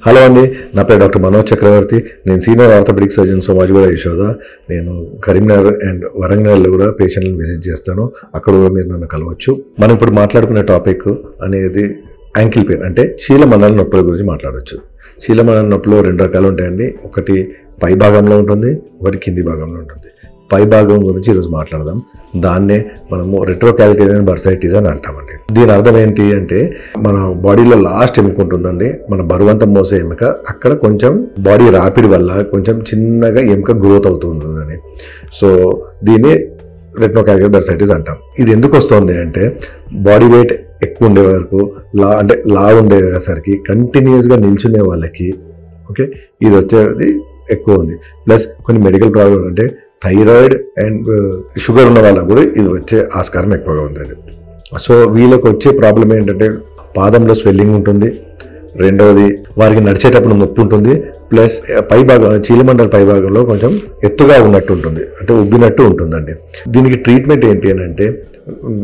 Hello అండి, నా పేరు డాక్టర్ మనోజ్ చక్రవర్తి. నేను senior orthopaedic surgeon Somajiguda Yashoda. నేను కరీంనగర్ అండ్ వరంగల్లో కూడా పేషెంట్లను విజిట్ చేస్తాను. అక్కడ కూడా మీరు నన్ను కలవచ్చు. మనం ఇప్పుడు మాట్లాడుకునే టాపిక్ అనేది యాంకిల్ పెయిన్, అంటే చీలమండల నొప్పుల గురించి మాట్లాడవచ్చు. చీలమండల నొప్పులు రెండు రకాలు ఉంటాయండి. ఒకటి పై భాగంలో ఉంటుంది, ఒకటి కింది భాగంలో ఉంటుంది. పై భాగం గురించి ఈరోజు మాట్లాడదాం. దాన్నే మనము రెట్రోకాల్కేరియన్ బర్సైటిస్ అని అంటామండి. దీని అర్థం ఏంటి అంటే, మన బాడీలో లాస్ట్ ఎముక ఉంటుందండి, మన బరువంతా మోసే ఎముక. అక్కడ కొంచెం బాడీ రాపిడ్ వల్ల కొంచెం చిన్నగా ఎముక గ్రోత్ అవుతుందని. సో దీన్ని రెట్రోకాల్కేరియన్ బర్సైటిస్ అంటాం. ఇది ఎందుకు వస్తుంది అంటే, బాడీ వెయిట్ ఎక్కువ ఉండే వరకు లా ఉండేసరికి కంటిన్యూస్గా నిల్చునే వాళ్ళకి ఇది వచ్చేది ఎక్కువ ఉంది. ప్లస్ కొన్ని మెడికల్ ప్రాబ్లమ్ అంటే థైరాయిడ్ అండ్ షుగర్ ఉన్న వాళ్ళకు కూడా ఇది వచ్చే ఆస్కారం ఎక్కువగా ఉందండి. సో వీళ్ళకి వచ్చే ప్రాబ్లం ఏంటంటే, పాదంలో స్వెల్లింగ్ ఉంటుంది. రెండవది, వారికి నడిచేటప్పుడు నొప్పి ఉంటుంది. ప్లస్ పై భాగం, చీలమండల పై భాగంలో కొంచెం ఎత్తుగా ఉన్నట్టు ఉంటుంది, అంటే ఉబ్బినట్టు ఉంటుందండి. దీనికి ట్రీట్మెంట్ ఏంటి అని అంటే,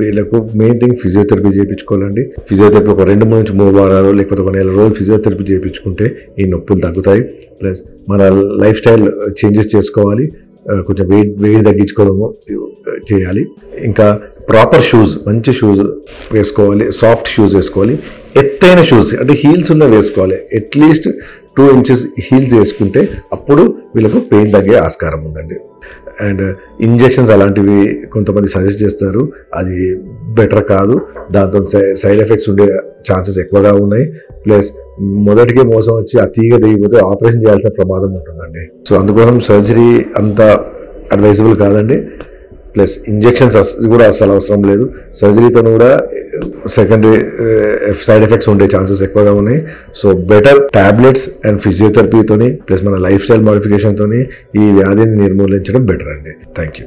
వీళ్ళకు మెయిన్ థింగ్ ఫిజియోథెరపీ చేయించుకోవాలండి. ఫిజియోథెరపీ ఒక 2 నుంచి 3 వారాలు లేకపోతే ఒక నెల రోజులు ఫిజియోథెరపీ చేయించుకుంటే ఈ నొప్పులు తగ్గుతాయి. ప్లస్ మన లైఫ్ స్టైల్ చేంజెస్ చేసుకోవాలి. కొంచెం వెయిట్ తగ్గించుకోవడము చేయాలి. ఇంకా ప్రాపర్ షూస్, మంచి షూస్ వేసుకోవాలి, సాఫ్ట్ షూస్ వేసుకోవాలి, ఎత్తైన షూస్ అంటే హీల్స్ ఉన్న వేసుకోవాలి. అట్లీస్ట్ 2 ఇంచెస్ హీల్స్ వేసుకుంటే అప్పుడు వీళ్ళకు పెయిన్ తగ్గే ఆస్కారం ఉందండి. అండ్ ఇంజెక్షన్స్ అలాంటివి కొంతమంది సజెస్ట్ చేస్తారు, అది బెటర్ కాదు. దాంతో సైడ్ ఎఫెక్ట్స్ ఉండే ఛాన్సెస్ ఎక్కువగా ఉన్నాయి. ప్లస్ మొదటికే మోసం వచ్చి ఆ తీగ తెగిపోతే ఆపరేషన్ చేయాల్సిన ప్రమాదం ఉంటుందండి. సో అందుకోసం సర్జరీ అంత అడ్వైజబుల్ కాదండి. ప్లస్ ఇంజెక్షన్స్ కూడా అస్సలు అవసరం లేదు. సర్జరీతో కూడా సెకండరీ సైడ్ ఎఫెక్ట్స్ ఉండే ఛాన్సెస్ ఎక్కువగా ఉన్నాయి. సో బెటర్ టాబ్లెట్స్ అండ్ ఫిజియోథెరపీతోని ప్లస్ మన లైఫ్ స్టైల్ మోడిఫికేషన్తోని ఈ వ్యాధిని నిర్మూలించడం బెటర్ అండి. Thank you.